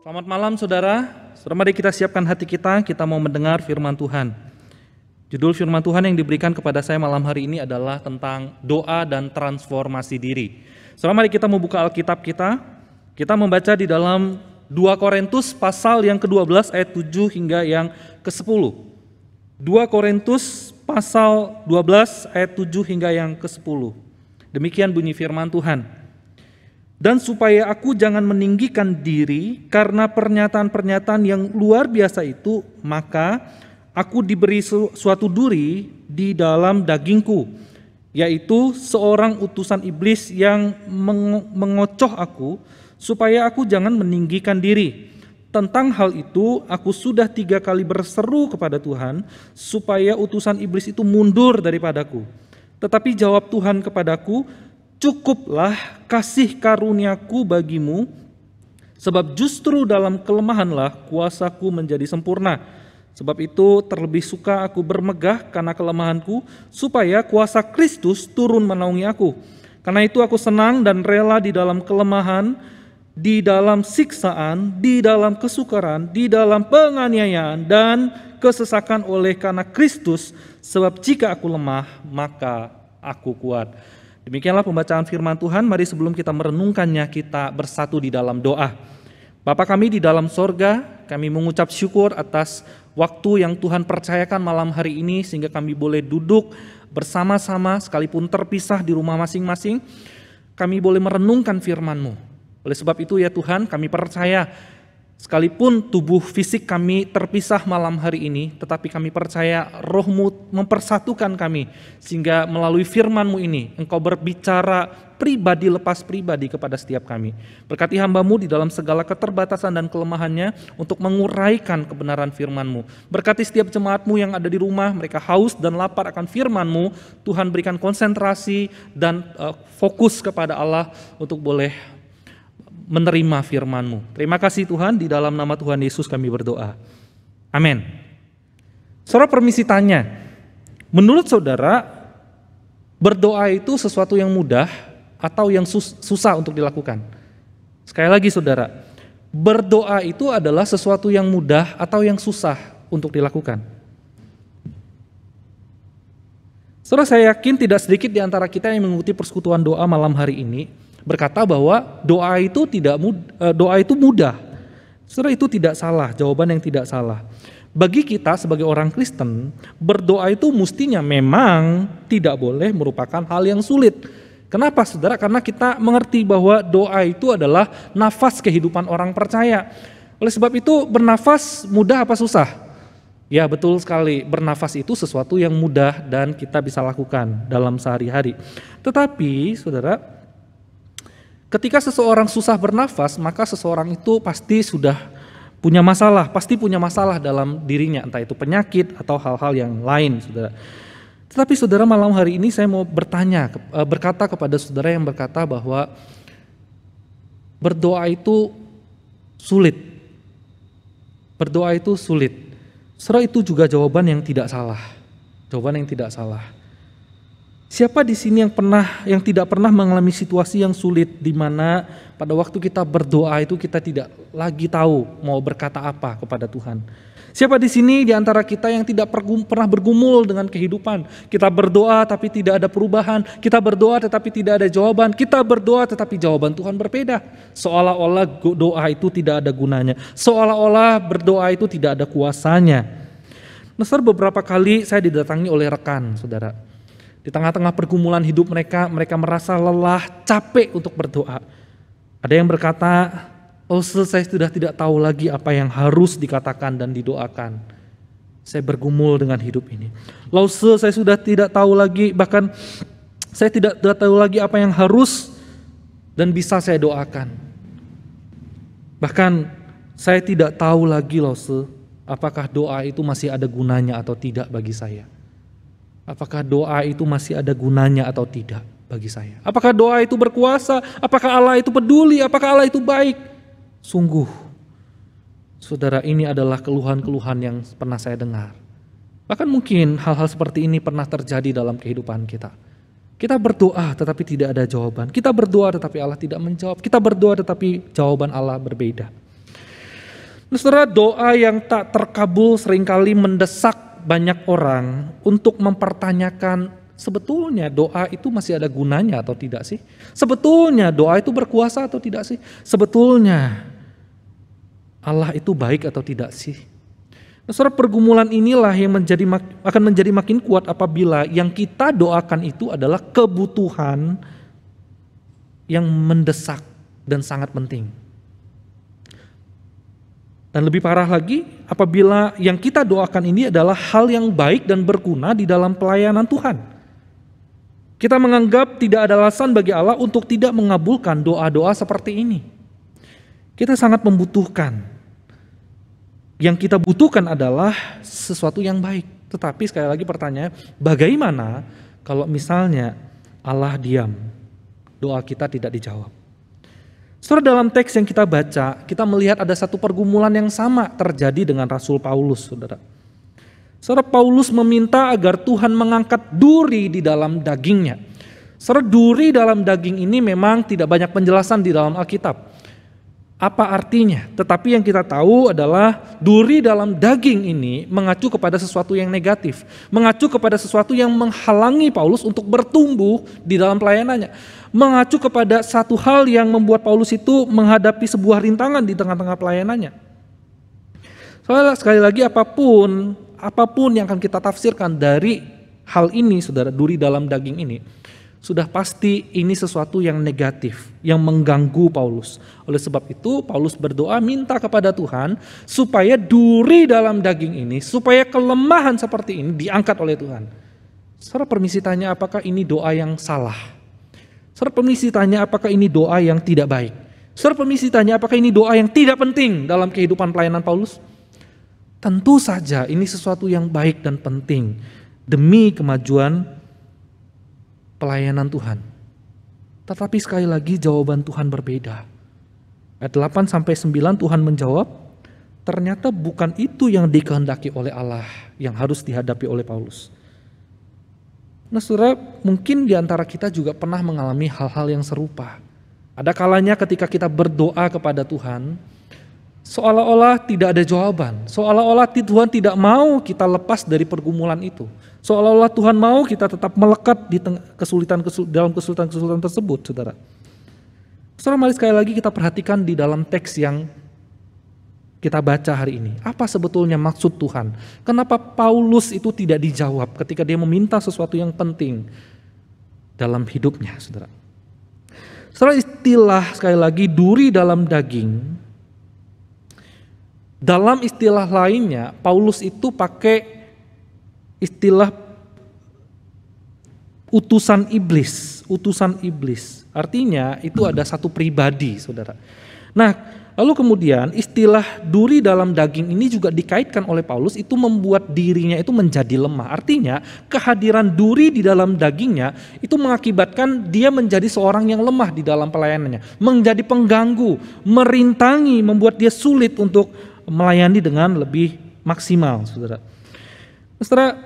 Selamat malam saudara. Mari kita siapkan hati kita mau mendengar firman Tuhan. Judul firman Tuhan yang diberikan kepada saya malam hari ini adalah tentang doa dan transformasi diri. Mari kita membuka Alkitab kita. Kita membaca di dalam 2 Korintus pasal yang ke-12 ayat 7 hingga yang ke-10. 2 Korintus pasal 12 ayat 7 hingga yang ke-10. Demikian bunyi firman Tuhan. Dan supaya aku jangan meninggikan diri karena pernyataan-pernyataan yang luar biasa itu, maka aku diberi suatu duri di dalam dagingku, yaitu seorang utusan iblis yang mengocoh aku, supaya aku jangan meninggikan diri. Tentang hal itu, aku sudah 3 kali berseru kepada Tuhan, supaya utusan iblis itu mundur daripadaku. Tetapi jawab Tuhan kepadaku, cukuplah kasih karuniaku bagimu, sebab justru dalam kelemahanlah kuasaku menjadi sempurna. Sebab itu terlebih suka aku bermegah karena kelemahanku, supaya kuasa Kristus turun menaungi aku. Karena itu aku senang dan rela di dalam kelemahan, di dalam siksaan, di dalam kesukaran, di dalam penganiayaan dan kesesakan oleh karena Kristus, sebab jika aku lemah, maka aku kuat. Demikianlah pembacaan firman Tuhan. Mari sebelum kita merenungkannya, kita bersatu di dalam doa. Bapa kami di dalam sorga, kami mengucap syukur atas waktu yang Tuhan percayakan malam hari ini, sehingga kami boleh duduk bersama-sama sekalipun terpisah di rumah masing-masing. Kami boleh merenungkan firman-Mu. Oleh sebab itu ya Tuhan, kami percaya sekalipun tubuh fisik kami terpisah malam hari ini, tetapi kami percaya Roh-Mu mempersatukan kami, sehingga melalui firman-Mu ini, Engkau berbicara pribadi lepas pribadi kepada setiap kami. Berkati hamba-Mu di dalam segala keterbatasan dan kelemahannya untuk menguraikan kebenaran firman-Mu. Berkati setiap jemaat-Mu yang ada di rumah, mereka haus dan lapar akan firman-Mu. Tuhan berikan konsentrasi dan fokus kepada Allah untuk boleh menerima firman-Mu. Terima kasih Tuhan, di dalam nama Tuhan Yesus kami berdoa. Amin. Saudara, permisi tanya, menurut saudara, berdoa itu sesuatu yang mudah atau yang susah untuk dilakukan? Sekali lagi saudara, berdoa itu adalah sesuatu yang mudah atau yang susah untuk dilakukan? Saudara, saya yakin tidak sedikit di antara kita yang mengikuti persekutuan doa malam hari ini berkata bahwa doa itu mudah. Saudara, itu tidak salah, jawaban yang tidak salah. Bagi kita sebagai orang Kristen, berdoa itu mestinya memang tidak boleh merupakan hal yang sulit. Kenapa saudara? Karena kita mengerti bahwa doa itu adalah nafas kehidupan orang percaya. Oleh sebab itu, bernafas mudah apa susah? Ya, betul sekali, bernafas itu sesuatu yang mudah dan kita bisa lakukan dalam sehari-hari. Tetapi saudara, ketika seseorang susah bernafas, maka seseorang itu pasti sudah punya masalah dalam dirinya, entah itu penyakit atau hal-hal yang lain, saudara. Tetapi saudara, malam hari ini saya mau berkata kepada saudara yang berkata bahwa berdoa itu sulit. Berdoa itu sulit. Saudara, itu juga jawaban yang tidak salah. Jawaban yang tidak salah. Siapa di sini yang tidak pernah mengalami situasi yang sulit, di mana pada waktu kita berdoa itu kita tidak lagi tahu mau berkata apa kepada Tuhan? Siapa di sini di antara kita yang tidak pernah bergumul dengan kehidupan? Kita berdoa tapi tidak ada perubahan, kita berdoa tetapi tidak ada jawaban, kita berdoa tetapi jawaban Tuhan berbeda. Seolah-olah doa itu tidak ada gunanya, seolah-olah berdoa itu tidak ada kuasanya. Nah, beberapa kali saya didatangi oleh rekan, saudara. Di tengah-tengah pergumulan hidup mereka merasa lelah, capek untuk berdoa. Ada yang berkata, saya sudah tidak tahu lagi apa yang harus dikatakan dan didoakan. Saya bergumul dengan hidup ini. Saya sudah tidak tahu lagi, bahkan saya tidak tahu lagi apa yang harus dan bisa saya doakan. Bahkan saya tidak tahu lagi apakah doa itu masih ada gunanya atau tidak bagi saya. Apakah doa itu masih ada gunanya atau tidak bagi saya? Apakah doa itu berkuasa? Apakah Allah itu peduli? Apakah Allah itu baik? Sungguh, saudara, ini adalah keluhan-keluhan yang pernah saya dengar. Bahkan mungkin hal-hal seperti ini pernah terjadi dalam kehidupan kita. Kita berdoa tetapi tidak ada jawaban. Kita berdoa tetapi Allah tidak menjawab. Kita berdoa tetapi jawaban Allah berbeda. Nah, saudara, doa yang tak terkabul seringkali mendesak banyak orang untuk mempertanyakan sebetulnya doa itu masih ada gunanya atau tidak sih? Sebetulnya doa itu berkuasa atau tidak sih? Sebetulnya Allah itu baik atau tidak sih? Nah, saudara, pergumulan inilah yang akan menjadi makin kuat apabila yang kita doakan itu adalah kebutuhan yang mendesak dan sangat penting. Dan lebih parah lagi, apabila yang kita doakan ini adalah hal yang baik dan berguna di dalam pelayanan Tuhan. Kita menganggap tidak ada alasan bagi Allah untuk tidak mengabulkan doa-doa seperti ini. Kita sangat membutuhkan. Yang kita butuhkan adalah sesuatu yang baik. Tetapi sekali lagi pertanyaan, bagaimana kalau misalnya Allah diam, doa kita tidak dijawab? Saudara, dalam teks yang kita baca, kita melihat ada satu pergumulan yang sama terjadi dengan Rasul Paulus, saudara. Saudara, Paulus meminta agar Tuhan mengangkat duri di dalam dagingnya. Saudara, duri dalam daging ini memang tidak banyak penjelasan di dalam Alkitab. Apa artinya? Tetapi yang kita tahu adalah duri dalam daging ini mengacu kepada sesuatu yang negatif. Mengacu kepada sesuatu yang menghalangi Paulus untuk bertumbuh di dalam pelayanannya. Mengacu kepada satu hal yang membuat Paulus itu menghadapi sebuah rintangan di tengah-tengah pelayanannya. Soalnya sekali lagi apapun yang akan kita tafsirkan dari hal ini, saudara, duri dalam daging ini, sudah pasti ini sesuatu yang negatif, yang mengganggu Paulus. Oleh sebab itu Paulus berdoa minta kepada Tuhan supaya duri dalam daging ini, supaya kelemahan seperti ini diangkat oleh Tuhan. Saudara, permisi tanya, apakah ini doa yang salah? Saudara, permisi tanya, apakah ini doa yang tidak baik? Saudara, permisi tanya, apakah ini doa yang tidak penting dalam kehidupan pelayanan Paulus? Tentu saja ini sesuatu yang baik dan penting demi kemajuan pelayanan Tuhan. Tetapi sekali lagi jawaban Tuhan berbeda. Ayat 8-9 Tuhan menjawab, ternyata bukan itu yang dikehendaki oleh Allah yang harus dihadapi oleh Paulus. Nah, saudara, mungkin di antara kita juga pernah mengalami hal-hal yang serupa. Ada kalanya ketika kita berdoa kepada Tuhan, seolah-olah tidak ada jawaban, seolah-olah Tuhan tidak mau kita lepas dari pergumulan itu. Seolah-olah Tuhan mau kita tetap melekat di dalam kesulitan tersebut, saudara. Saudara, mari sekali lagi kita perhatikan di dalam teks yang kita baca hari ini. Apa sebetulnya maksud Tuhan? Kenapa Paulus itu tidak dijawab ketika dia meminta sesuatu yang penting dalam hidupnya, saudara? Saudara, istilah sekali lagi duri dalam daging, dalam istilah lainnya Paulus itu pakai istilah utusan iblis. Artinya itu ada satu pribadi, saudara. Nah, lalu kemudian istilah duri dalam daging ini juga dikaitkan oleh Paulus, itu membuat dirinya itu menjadi lemah. Artinya kehadiran duri di dalam dagingnya itu mengakibatkan dia menjadi seorang yang lemah di dalam pelayanannya. Menjadi pengganggu, merintangi, membuat dia sulit untuk melayani dengan lebih maksimal, saudara. Saudara,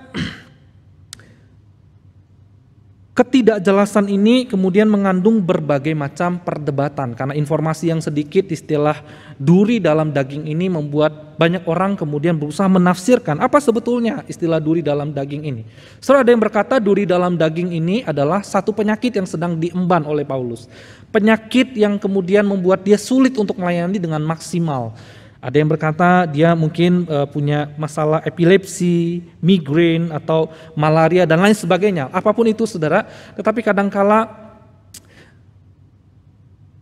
ketidakjelasan ini kemudian mengandung berbagai macam perdebatan. Karena informasi yang sedikit, istilah duri dalam daging ini membuat banyak orang kemudian berusaha menafsirkan apa sebetulnya istilah duri dalam daging ini. Saudara, ada yang berkata duri dalam daging ini adalah satu penyakit yang sedang diemban oleh Paulus. Penyakit yang kemudian membuat dia sulit untuk melayani dengan maksimal. Ada yang berkata dia mungkin punya masalah epilepsi, migrain, atau malaria dan lain sebagainya. Apapun itu, saudara. Tetapi kadangkala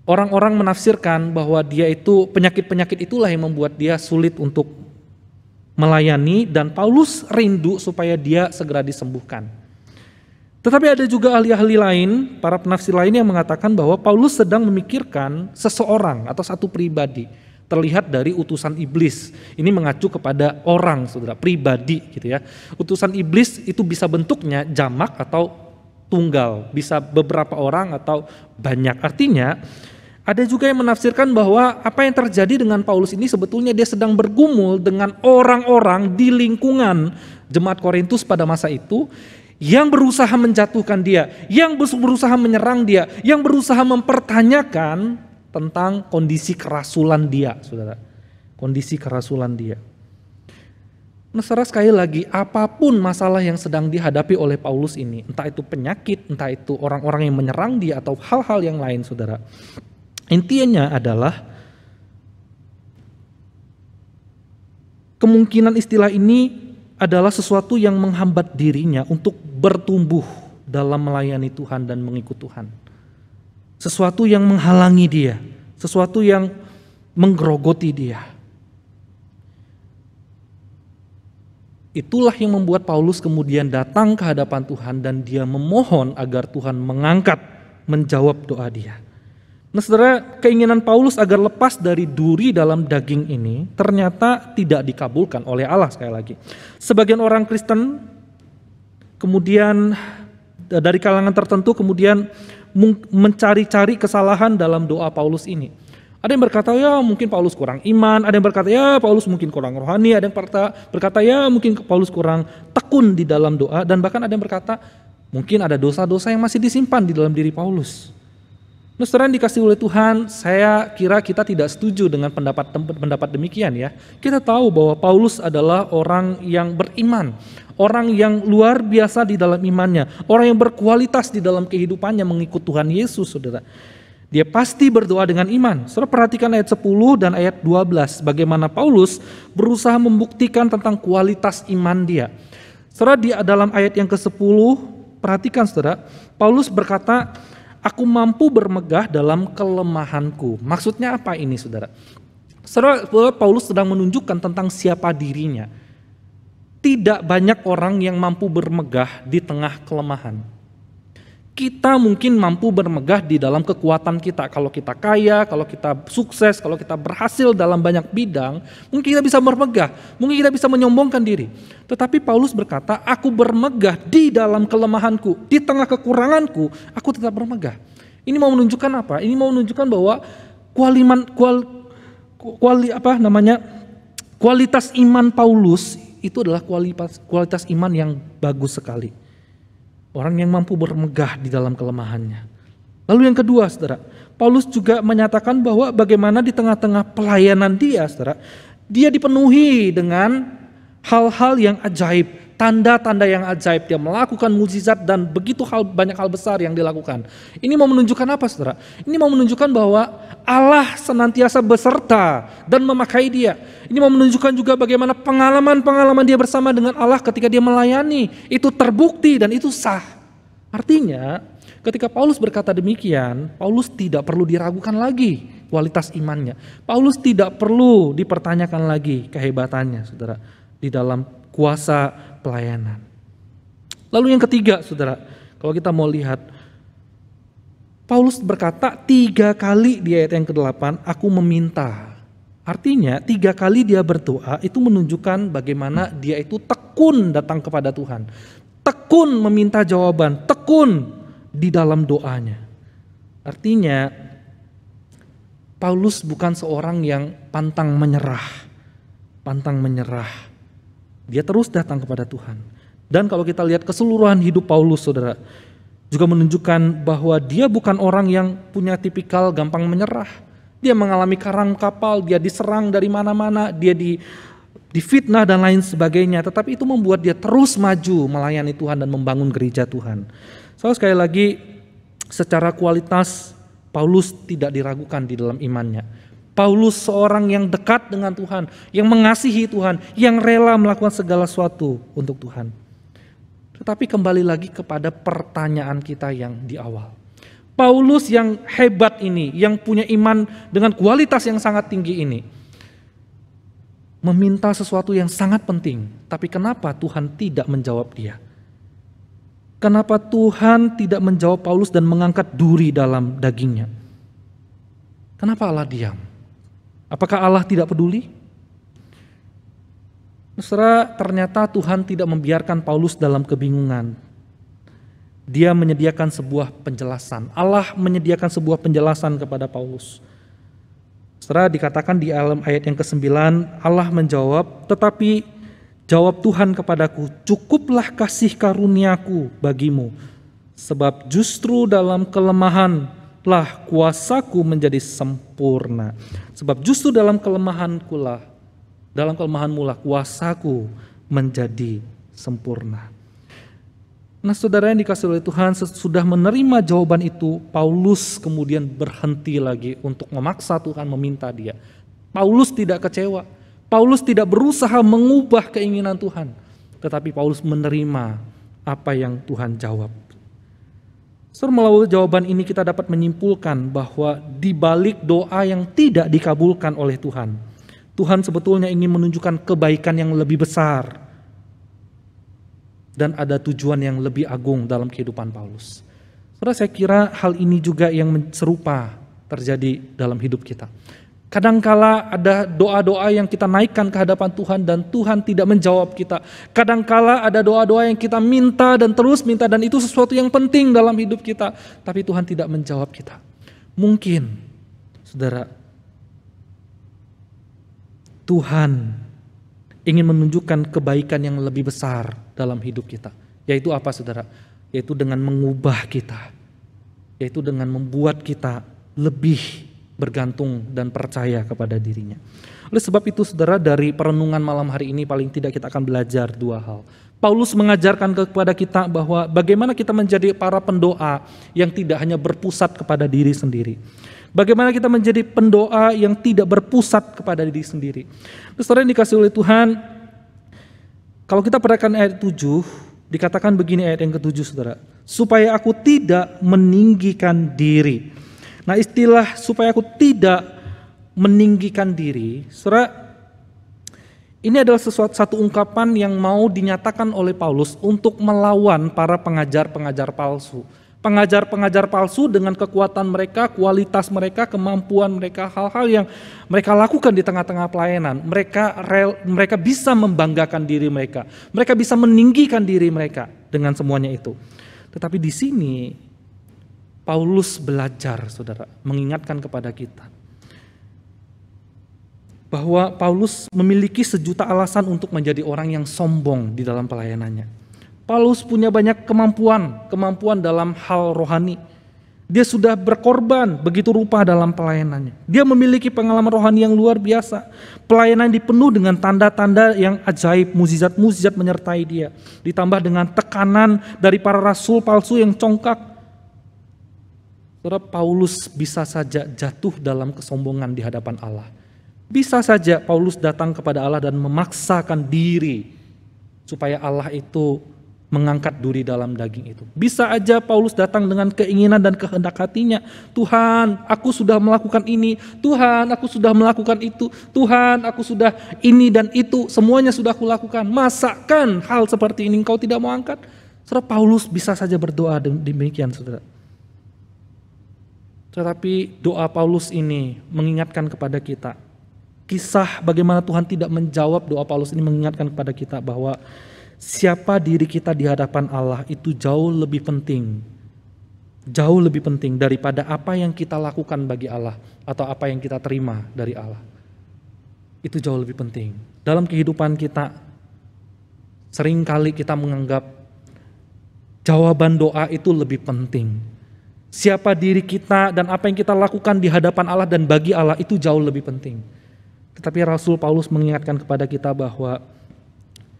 orang-orang menafsirkan bahwa dia itu penyakit-penyakit itulah yang membuat dia sulit untuk melayani, dan Paulus rindu supaya dia segera disembuhkan. Tetapi ada juga ahli-ahli lain, para penafsir lain yang mengatakan bahwa Paulus sedang memikirkan seseorang atau satu pribadi. Terlihat dari utusan iblis. Ini mengacu kepada orang, saudara, pribadi gitu ya. Utusan iblis itu bisa bentuknya jamak atau tunggal, bisa beberapa orang atau banyak. Artinya ada juga yang menafsirkan bahwa apa yang terjadi dengan Paulus ini sebetulnya dia sedang bergumul dengan orang-orang di lingkungan jemaat Korintus pada masa itu yang berusaha menjatuhkan dia, yang berusaha menyerang dia, yang berusaha mempertanyakan tentang kondisi kerasulan dia, saudara. kondisi kerasulan dia. Nah, saudara, sekali lagi, apapun masalah yang sedang dihadapi oleh Paulus ini, entah itu penyakit, entah itu orang-orang yang menyerang dia, atau hal-hal yang lain, saudara. Intinya adalah, kemungkinan istilah ini adalah sesuatu yang menghambat dirinya untuk bertumbuh dalam melayani Tuhan dan mengikut Tuhan. Sesuatu yang menghalangi dia, sesuatu yang menggerogoti dia. Itulah yang membuat Paulus kemudian datang ke hadapan Tuhan dan dia memohon agar Tuhan menjawab doa dia. Nah, saudara, keinginan Paulus agar lepas dari duri dalam daging ini ternyata tidak dikabulkan oleh Allah sekali lagi. Sebagian orang Kristen kemudian dari kalangan tertentu kemudian mencari-cari kesalahan dalam doa Paulus ini. Ada yang berkata, ya mungkin Paulus kurang iman, ada yang berkata, ya Paulus mungkin kurang rohani, ada yang berkata, ya mungkin Paulus kurang tekun di dalam doa, dan bahkan ada yang berkata, mungkin ada dosa-dosa yang masih disimpan di dalam diri Paulus. Nah, saudara yang dikasihi oleh Tuhan, saya kira kita tidak setuju dengan pendapat demikian ya. Kita tahu bahwa Paulus adalah orang yang beriman, orang yang luar biasa di dalam imannya, orang yang berkualitas di dalam kehidupannya mengikut Tuhan Yesus, saudara. Dia pasti berdoa dengan iman. Saudara perhatikan ayat 10 dan ayat 12, bagaimana Paulus berusaha membuktikan tentang kualitas iman dia. Saudara, di dalam ayat yang ke-10, perhatikan saudara, Paulus berkata, aku mampu bermegah dalam kelemahanku. Maksudnya apa ini saudara? Saudara, Paulus sedang menunjukkan tentang siapa dirinya. Tidak banyak orang yang mampu bermegah di tengah kelemahan. Kita mungkin mampu bermegah di dalam kekuatan kita. Kalau kita kaya, kalau kita sukses, kalau kita berhasil dalam banyak bidang, mungkin kita bisa bermegah, mungkin kita bisa menyombongkan diri. Tetapi Paulus berkata, aku bermegah di dalam kelemahanku, di tengah kekuranganku, aku tetap bermegah. Ini mau menunjukkan apa? Ini mau menunjukkan bahwa kualitas iman Paulus itu adalah kualitas iman yang bagus sekali. Orang yang mampu bermegah di dalam kelemahannya. Lalu yang kedua, saudara, Paulus juga menyatakan bahwa bagaimana di tengah-tengah pelayanan dia, saudara, dia dipenuhi dengan hal-hal yang ajaib, tanda-tanda yang ajaib. Dia melakukan mukjizat dan begitu banyak hal besar yang dilakukan. Ini mau menunjukkan apa, saudara? Ini mau menunjukkan bahwa Allah senantiasa beserta dan memakai dia. Ini mau menunjukkan juga bagaimana pengalaman-pengalaman dia bersama dengan Allah ketika dia melayani. Itu terbukti dan itu sah. Artinya ketika Paulus berkata demikian, Paulus tidak perlu diragukan lagi kualitas imannya. Paulus tidak perlu dipertanyakan lagi kehebatannya, saudara, di dalam kuasa pelayanan. Lalu yang ketiga, saudara, kalau kita mau lihat, Paulus berkata 3 kali di ayat yang ke-8, aku meminta. Artinya 3 kali dia berdoa itu menunjukkan bagaimana dia itu tekun datang kepada Tuhan. Tekun meminta jawaban, tekun di dalam doanya. Artinya Paulus bukan seorang yang pantang menyerah. Dia terus datang kepada Tuhan. Dan kalau kita lihat keseluruhan hidup Paulus, saudara, juga menunjukkan bahwa dia bukan orang yang punya tipikal gampang menyerah. Dia mengalami karang kapal, dia diserang dari mana-mana, dia difitnah dan lain sebagainya. Tetapi itu membuat dia terus maju melayani Tuhan dan membangun gereja Tuhan. So, sekali lagi, secara kualitas Paulus tidak diragukan di dalam imannya. Paulus seorang yang dekat dengan Tuhan, yang mengasihi Tuhan, yang rela melakukan segala sesuatu untuk Tuhan. Tetapi kembali lagi kepada pertanyaan kita yang di awal. Paulus yang hebat ini, yang punya iman dengan kualitas yang sangat tinggi ini, meminta sesuatu yang sangat penting. Tapi kenapa Tuhan tidak menjawab dia? Kenapa Tuhan tidak menjawab Paulus dan mengangkat duri dalam dagingnya? Kenapa Allah diam? Apakah Allah tidak peduli? Saudara, ternyata Tuhan tidak membiarkan Paulus dalam kebingungan. Dia menyediakan sebuah penjelasan. Allah menyediakan sebuah penjelasan kepada Paulus. Saudara, dikatakan di dalam ayat yang ke-9, Allah menjawab, tetapi jawab Tuhan kepadaku, cukuplah kasih karuniaku bagimu, sebab justru dalam kelemahanlah kuasaku menjadi sempurna. Sebab justru dalam kelemahanku lah Dalam kelemahanmu lah kuasaku menjadi sempurna. Nah saudara yang dikasihi oleh Tuhan, sesudah menerima jawaban itu, Paulus kemudian berhenti lagi untuk memaksa Tuhan meminta dia. Paulus tidak kecewa, Paulus tidak berusaha mengubah keinginan Tuhan, tetapi Paulus menerima apa yang Tuhan jawab. Melalui jawaban ini kita dapat menyimpulkan bahwa di balik doa yang tidak dikabulkan oleh Tuhan, Tuhan sebetulnya ingin menunjukkan kebaikan yang lebih besar dan ada tujuan yang lebih agung dalam kehidupan Paulus. Saudara, saya kira hal ini juga yang serupa terjadi dalam hidup kita. Kadangkala ada doa-doa yang kita naikkan ke hadapan Tuhan dan Tuhan tidak menjawab kita. Kadangkala ada doa-doa yang kita minta dan terus minta dan itu sesuatu yang penting dalam hidup kita, tapi Tuhan tidak menjawab kita. Mungkin, saudara, Tuhan ingin menunjukkan kebaikan yang lebih besar dalam hidup kita. Yaitu apa saudara? Yaitu dengan mengubah kita. Yaitu dengan membuat kita lebih bergantung dan percaya kepada dirinya. Oleh sebab itu saudara, dari perenungan malam hari ini paling tidak kita akan belajar dua hal. Paulus mengajarkan kepada kita bahwa bagaimana kita menjadi para pendoa yang tidak hanya berpusat kepada diri sendiri. Bagaimana kita menjadi pendoa yang tidak berpusat kepada diri sendiri. Saudara yang dikasihi oleh Tuhan, kalau kita perhatikan ayat 7, dikatakan begini ayat yang ke-7 saudara. Supaya aku tidak meninggikan diri. Nah istilah supaya aku tidak meninggikan diri, saudara, ini adalah satu ungkapan yang mau dinyatakan oleh Paulus untuk melawan para pengajar-pengajar palsu. Pengajar-pengajar palsu dengan kekuatan mereka, kualitas mereka, kemampuan mereka, hal-hal yang mereka lakukan di tengah-tengah pelayanan. Mereka bisa membanggakan diri mereka. Mereka bisa meninggikan diri mereka dengan semuanya itu. Tetapi di sini Paulus belajar, saudara, mengingatkan kepada kita bahwa Paulus memiliki sejuta alasan untuk menjadi orang yang sombong di dalam pelayanannya. Paulus punya banyak kemampuan dalam hal rohani. Dia sudah berkorban begitu rupa dalam pelayanannya. Dia memiliki pengalaman rohani yang luar biasa. Pelayanan dipenuh dengan tanda-tanda yang ajaib, mukjizat-mukjizat menyertai dia. Ditambah dengan tekanan dari para rasul palsu yang congkak. Saudara, Paulus bisa saja jatuh dalam kesombongan di hadapan Allah. Bisa saja Paulus datang kepada Allah dan memaksakan diri supaya Allah itu mengangkat duri dalam daging itu. Bisa aja Paulus datang dengan keinginan dan kehendak hatinya. Tuhan, aku sudah melakukan ini. Tuhan, aku sudah melakukan itu. Tuhan, aku sudah ini dan itu. Semuanya sudah aku lakukan. Masakan hal seperti ini engkau tidak mau angkat? Saudara, Paulus bisa saja berdoa demikian, saudara. Tetapi doa Paulus ini mengingatkan kepada kita. Kisah bagaimana Tuhan tidak menjawab doa Paulus ini mengingatkan kepada kita bahwa siapa diri kita di hadapan Allah itu jauh lebih penting. Jauh lebih penting daripada apa yang kita lakukan bagi Allah atau apa yang kita terima dari Allah. Itu jauh lebih penting. Dalam kehidupan kita seringkali kita menganggap jawaban doa itu lebih penting. Siapa diri kita dan apa yang kita lakukan di hadapan Allah dan bagi Allah itu jauh lebih penting. Tetapi Rasul Paulus mengingatkan kepada kita bahwa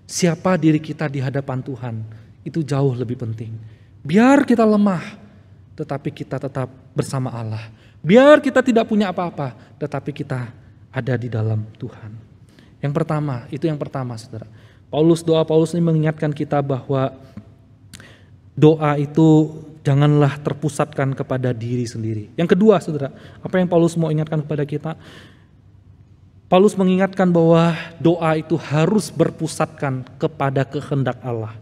siapa diri kita di hadapan Tuhan itu jauh lebih penting. Biar kita lemah, tetapi kita tetap bersama Allah. Biar kita tidak punya apa-apa, tetapi kita ada di dalam Tuhan. Yang pertama, saudara. Doa Paulus ini mengingatkan kita bahwa doa itu janganlah terpusatkan kepada diri sendiri. Yang kedua, saudara, apa yang Paulus mau ingatkan kepada kita? Paulus mengingatkan bahwa doa itu harus berpusatkan kepada kehendak Allah.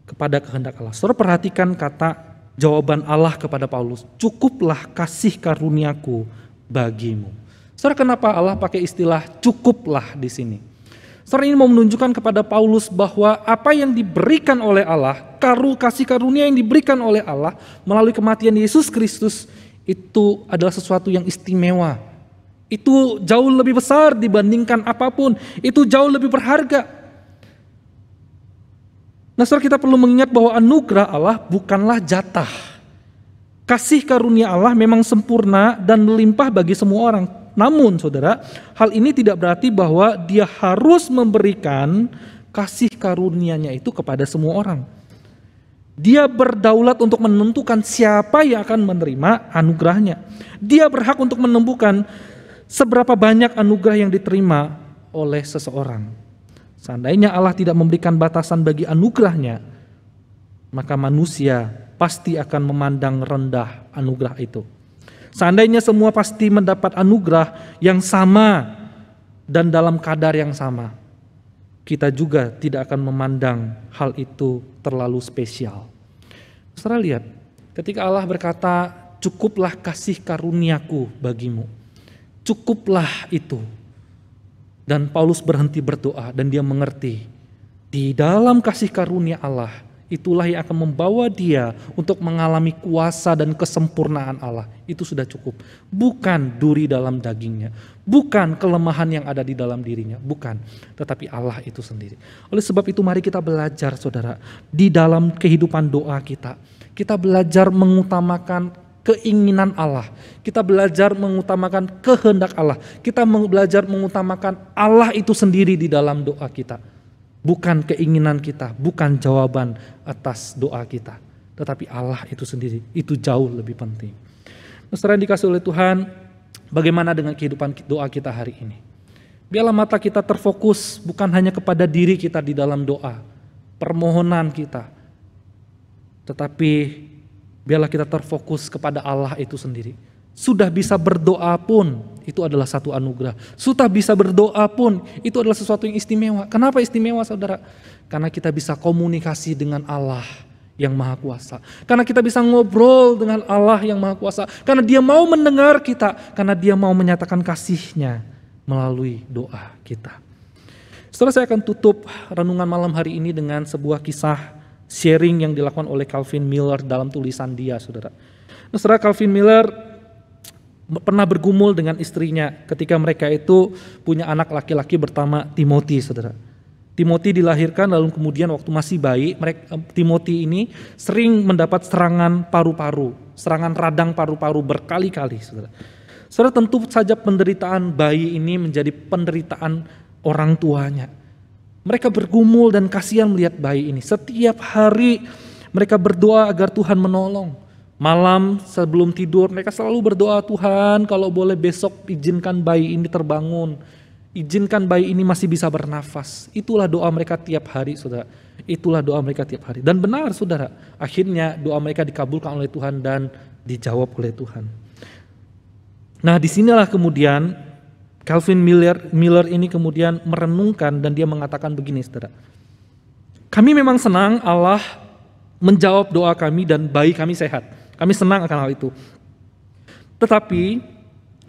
Kepada kehendak Allah. Saudara perhatikan kata jawaban Allah kepada Paulus. Cukuplah kasih karuniaku bagimu. Saudara, kenapa Allah pakai istilah cukuplah di sini? Saudara, ini mau menunjukkan kepada Paulus bahwa apa yang diberikan oleh Allah, kasih karunia yang diberikan oleh Allah melalui kematian Yesus Kristus itu adalah sesuatu yang istimewa. Itu jauh lebih besar dibandingkan apapun. Itu jauh lebih berharga. Nah, saudara, kita perlu mengingat bahwa anugerah Allah bukanlah jatah. Kasih karunia Allah memang sempurna dan melimpah bagi semua orang. Namun saudara, hal ini tidak berarti bahwa dia harus memberikan kasih karunia-Nya itu kepada semua orang. Dia berdaulat untuk menentukan siapa yang akan menerima anugerahnya. Dia berhak untuk menentukan seberapa banyak anugerah yang diterima oleh seseorang. Seandainya Allah tidak memberikan batasan bagi anugerahnya, maka manusia pasti akan memandang rendah anugerah itu. Seandainya semua pasti mendapat anugerah yang sama dan dalam kadar yang sama, kita juga tidak akan memandang hal itu terlalu spesial. Saudara lihat, ketika Allah berkata, cukuplah kasih karuniaku bagimu. Cukuplah itu. Dan Paulus berhenti berdoa dan dia mengerti, di dalam kasih karunia Allah, itulah yang akan membawa dia untuk mengalami kuasa dan kesempurnaan Allah. Itu sudah cukup. Bukan duri dalam dagingnya. Bukan kelemahan yang ada di dalam dirinya. Bukan. Tetapi Allah itu sendiri. Oleh sebab itu mari kita belajar saudara. Di dalam kehidupan doa kita. Kita belajar mengutamakan keinginan Allah. Kita belajar mengutamakan kehendak Allah. Kita belajar mengutamakan Allah itu sendiri di dalam doa kita. Bukan keinginan kita, bukan jawaban atas doa kita. Tetapi Allah itu sendiri, itu jauh lebih penting. Saudara yang dikasihi oleh Tuhan, bagaimana dengan kehidupan doa kita hari ini? Biarlah mata kita terfokus bukan hanya kepada diri kita di dalam doa, permohonan kita. Tetapi biarlah kita terfokus kepada Allah itu sendiri. Sudah bisa berdoa pun itu adalah satu anugerah. Sudah bisa berdoa pun itu adalah sesuatu yang istimewa. Kenapa istimewa saudara? Karena kita bisa komunikasi dengan Allah yang Maha Kuasa. Karena kita bisa ngobrol dengan Allah yang Maha Kuasa. Karena Dia mau mendengar kita. Karena Dia mau menyatakan kasih-Nya melalui doa kita. Setelah saya akan tutup renungan malam hari ini dengan sebuah kisah sharing yang dilakukan oleh Calvin Miller dalam tulisan dia saudara. Saudara, Calvin Miller pernah bergumul dengan istrinya ketika mereka itu punya anak laki-laki bernama Timothy, saudara. Timothy dilahirkan lalu kemudian waktu masih bayi, Timothy ini sering mendapat serangan paru-paru, serangan radang paru-paru berkali-kali, saudara. Saudara, tentu saja penderitaan bayi ini menjadi penderitaan orang tuanya. Mereka bergumul dan kasihan melihat bayi ini. Setiap hari mereka berdoa agar Tuhan menolong. Malam sebelum tidur mereka selalu berdoa, Tuhan kalau boleh besok izinkan bayi ini terbangun. Izinkan bayi ini masih bisa bernafas. Itulah doa mereka tiap hari saudara. Itulah doa mereka tiap hari. Dan benar saudara, akhirnya doa mereka dikabulkan oleh Tuhan dan dijawab oleh Tuhan. Nah disinilah kemudian Calvin Miller ini kemudian merenungkan dan dia mengatakan begini saudara. Kami memang senang Allah menjawab doa kami dan bayi kami sehat. Kami senang akan hal itu. Tetapi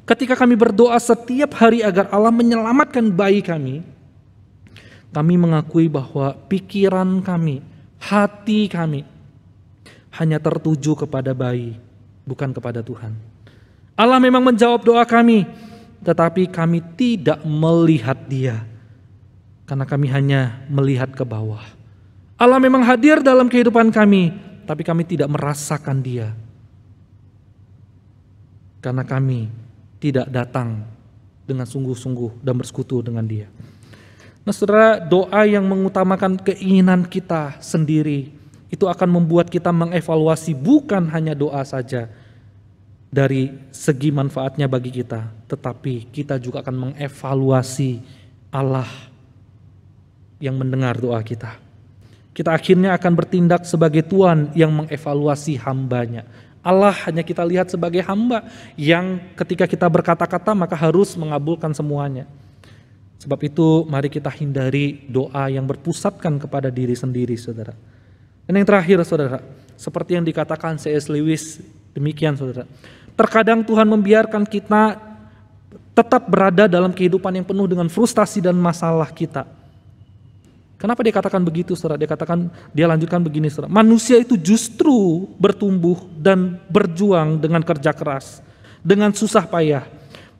ketika kami berdoa setiap hari agar Allah menyelamatkan bayi kami mengakui bahwa pikiran kami, hati kami hanya tertuju kepada bayi, bukan kepada Tuhan. Allah memang menjawab doa kami, tetapi kami tidak melihat Dia, karena kami hanya melihat ke bawah. Allah memang hadir dalam kehidupan kami, tapi kami tidak merasakan Dia, karena kami tidak datang dengan sungguh-sungguh dan bersekutu dengan Dia. Nah saudara, doa yang mengutamakan keinginan kita sendiri itu akan membuat kita mengevaluasi bukan hanya doa saja dari segi manfaatnya bagi kita, tetapi kita juga akan mengevaluasi Allah yang mendengar doa kita. Kita akhirnya akan bertindak sebagai Tuhan yang mengevaluasi hambanya. Allah hanya kita lihat sebagai hamba yang ketika kita berkata-kata maka harus mengabulkan semuanya. Sebab itu mari kita hindari doa yang berpusatkan kepada diri sendiri saudara. Dan yang terakhir saudara, seperti yang dikatakan C.S. Lewis, demikian saudara. Terkadang Tuhan membiarkan kita tetap berada dalam kehidupan yang penuh dengan frustasi dan masalah kita. Kenapa dia katakan begitu saudara? Dia lanjutkan begini saudara. Manusia itu justru bertumbuh dan berjuang dengan kerja keras, dengan susah payah.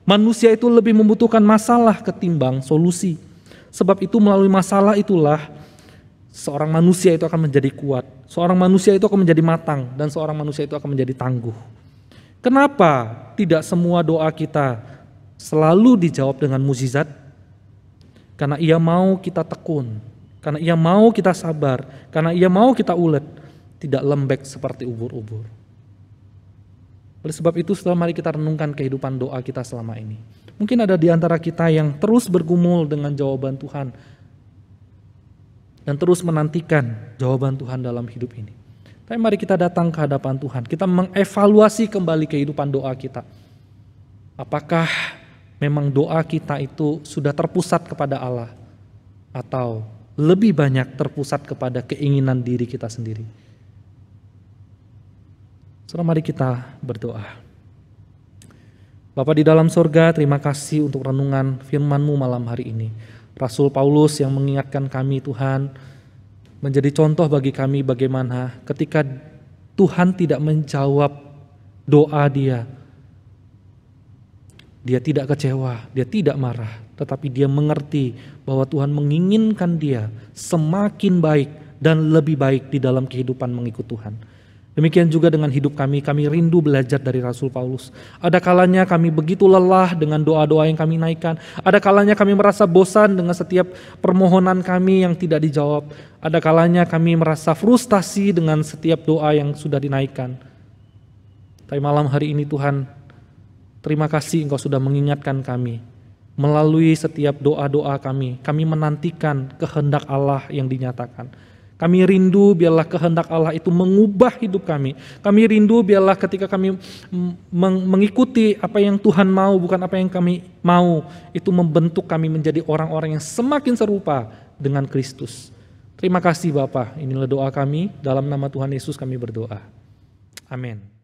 Manusia itu lebih membutuhkan masalah ketimbang solusi. Sebab itu melalui masalah itulah seorang manusia itu akan menjadi kuat. Seorang manusia itu akan menjadi matang dan seorang manusia itu akan menjadi tangguh. Kenapa tidak semua doa kita selalu dijawab dengan mukjizat, karena Ia mau kita tekun, karena Ia mau kita sabar, karena Ia mau kita ulet, tidak lembek seperti ubur-ubur. Oleh sebab itu, setelah mari kita renungkan kehidupan doa kita selama ini. Mungkin ada di antara kita yang terus bergumul dengan jawaban Tuhan dan terus menantikan jawaban Tuhan dalam hidup ini. Tapi mari kita datang ke hadapan Tuhan, kita mengevaluasi kembali kehidupan doa kita. Apakah memang doa kita itu sudah terpusat kepada Allah, atau lebih banyak terpusat kepada keinginan diri kita sendiri? Saudara, mari kita berdoa. Bapa di dalam sorga, terima kasih untuk renungan firman-Mu malam hari ini. Rasul Paulus yang mengingatkan kami, Tuhan, menjadi contoh bagi kami bagaimana ketika Tuhan tidak menjawab doa dia tidak kecewa, dia tidak marah, tetapi dia mengerti bahwa Tuhan menginginkan dia semakin baik dan lebih baik di dalam kehidupan mengikut Tuhan. Demikian juga dengan hidup kami rindu belajar dari Rasul Paulus. Ada kalanya kami begitu lelah dengan doa-doa yang kami naikkan. Ada kalanya kami merasa bosan dengan setiap permohonan kami yang tidak dijawab. Ada kalanya kami merasa frustasi dengan setiap doa yang sudah dinaikkan. Tapi malam hari ini Tuhan, terima kasih Engkau sudah mengingatkan kami. Melalui setiap doa-doa kami menantikan kehendak Allah yang dinyatakan. Kami rindu biarlah kehendak Allah itu mengubah hidup kami. Kami rindu biarlah ketika kami mengikuti apa yang Tuhan mau, bukan apa yang kami mau, itu membentuk kami menjadi orang-orang yang semakin serupa dengan Kristus. Terima kasih Bapa, inilah doa kami, dalam nama Tuhan Yesus kami berdoa. Amin.